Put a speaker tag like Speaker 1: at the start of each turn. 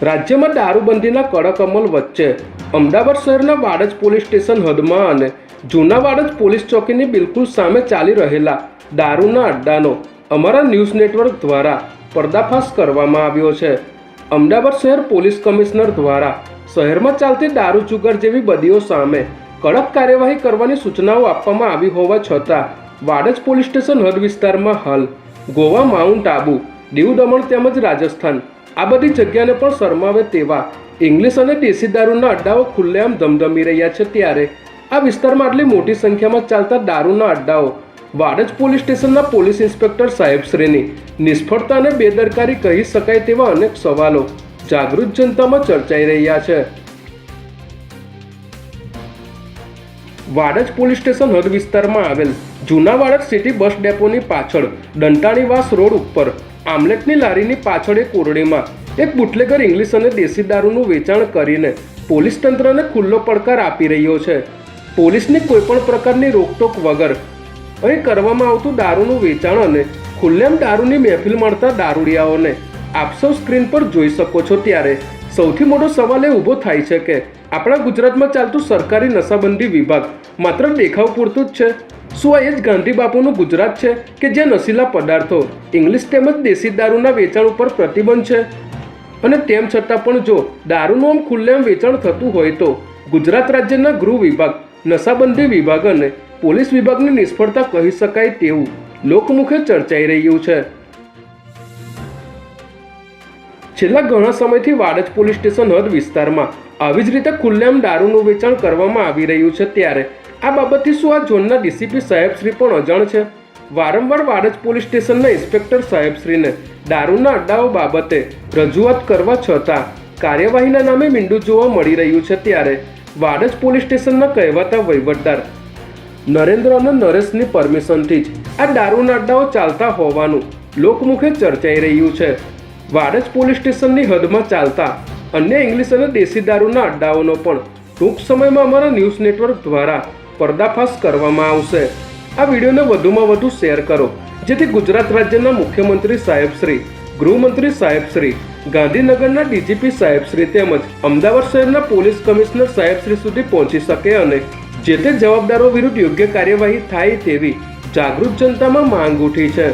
Speaker 1: રાજ્યમાં દારૂબંધીના કડક અમલ વચ્ચે અમદાવાદ શહેરના વાડજ પોલીસ સ્ટેશન હદમાં અને જૂના વાડજ પોલીસ ચોકીની બિલકુલ સામે ચાલી રહેલા દારૂના અડ્ડાનો અમારા ન્યૂઝ નેટવર્ક દ્વારા પર્દાફાશ કરવામાં આવ્યો છે। અમદાવાદ શહેર પોલીસ કમિશનર દ્વારા શહેરમાં ચાલતી દારૂ જુગાર જેવી બદીઓ સામે કડક કાર્યવાહી કરવાની સૂચનાઓ આપવામાં આવી હોવા છતાં વાડજ પોલીસ સ્ટેશન હદ વિસ્તારમાં હાલ ગોવા, માઉન્ટ આબુ, દીવ, દમણ તેમજ રાજસ્થાન આ બધી જગ્યાને પણ શરમાવે તેવા ઇંગ્લિશ અને દેશી દારૂના અડ્ડાઓ ખુલ્લેઆમ ધમધમી રહ્યા છે। ત્યારે આ વિસ્તારમાં આટલી મોટી સંખ્યામાં ચાલતા દારૂના અડ્ડાઓ વાડજ પોલીસ સ્ટેશનના પોલીસ ઇન્સ્પેક્ટર સાહેબશ્રીની નિષ્ફળતા અને બેદરકારી કહી શકાય તેવા અનેક સવાલો જાગૃત જનતામાં ચર્ચાઈ રહ્યા છે। વાડજ પોલીસ સ્ટેશન હદ વિસ્તારમાં આવેલ જૂના વાડજ સિટી બસ ડેપોની પાછળ દંટાણીવાસ રોડ ઉપર આમલેટની લારીની પાછળ એક ઓરડીમાં એક બુટલેગર ઇંગ્લિશ અને દેશી દારૂનું વેચાણ કરીને પોલીસ તંત્રને ખુલ્લો પડકાર આપી રહ્યો છે। પોલીસની કોઈપણ પ્રકારની રોકટોક વગર અહીં કરવામાં આવતું દારૂનું વેચાણ અને ખુલ્લેઆમ દારૂની મહેફિલ માણતા દારૂડિયાઓને આપ સૌ સ્ક્રીન પર જોઈ શકો છો। ત્યારે સૌથી મોટો સવાલ એ ઊભો થાય છે કે આપણા ગુજરાતમાં ચાલતું સરકારી નશાબંધી વિભાગ માત્ર દેખાવ પૂરતું જ છે? શું આ એ જ ગાંધી બાપુનું ગુજરાત છે કે જ્યાં નશીલા પદાર્થો, ઇંગ્લિશ તેમજ દેશી દારૂના વેચાણ ઉપર પ્રતિબંધ છે? અને તેમ છતાં પણ જો દારૂનું આમ ખુલ્લેઆમ વેચાણ થતું હોય તો ગુજરાત રાજ્યના ગૃહ વિભાગ, નશાબંધી વિભાગ અને પોલીસ વિભાગની નિષ્ફળતા કહી શકાય તેવું લોકમુખે ચર્ચાઈ રહ્યું છે। છેલ્લા ઘણા સમયથી વાડજ પોલીસ સ્ટેશન હદ વિસ્તારમાં આવી જ રીતે ખુલ્લેઆમ દારૂનું વેચાણ કરવામાં આવી રહ્યું છે। ત્યારે આ બાબતથી શું આ ઝોનના ડીસીપી સાહેબશ્રી પણ અજાણ છે? વારંવાર વાડજ પોલીસ સ્ટેશનના ઇન્સ્પેક્ટર સાહેબશ્રીને દારૂના અડ્ડાઓ બાબતે રજૂઆત કરવા છતાં કાર્યવાહીના નામે મીંડું જોવા મળી રહ્યું છે। ત્યારે વાડજ પોલીસ સ્ટેશનના કહેવાતા વહીવટદાર નરેન્દ્ર અને નરેશની પરમિશનથી જ આ દારૂના અડ્ડાઓ ચાલતા હોવાનું લોકમુખે ચર્ચાઈ રહ્યું છે। વાડજ પોલીસ સ્ટેશનની હદમાં ચાલતા અન્ય ઇંગ્લિશ અને દેશી દારૂના અડ્ડાઓનો પણ ટૂંક સમયમાં અમારા ન્યૂઝ નેટવર્ક દ્વારા પર્દાફાશ કરવામાં આવશે। આ વિડીયોને વધુમાં વધુ શેર કરો જેથી ગુજરાત રાજ્યના મુખ્યમંત્રી સાહેબશ્રી, ગૃહમંત્રી સાહેબશ્રી, ગાંધીનગરના ડીજીપી સાહેબશ્રી તેમજ અમદાવાદ શહેરના પોલીસ કમિશનર સાહેબશ્રી સુધી પહોંચી શકે અને જે તે જવાબદારો વિરુદ્ધ યોગ્ય કાર્યવાહી થાય તેવી જાગૃત જનતામાં માંગ ઉઠી છે।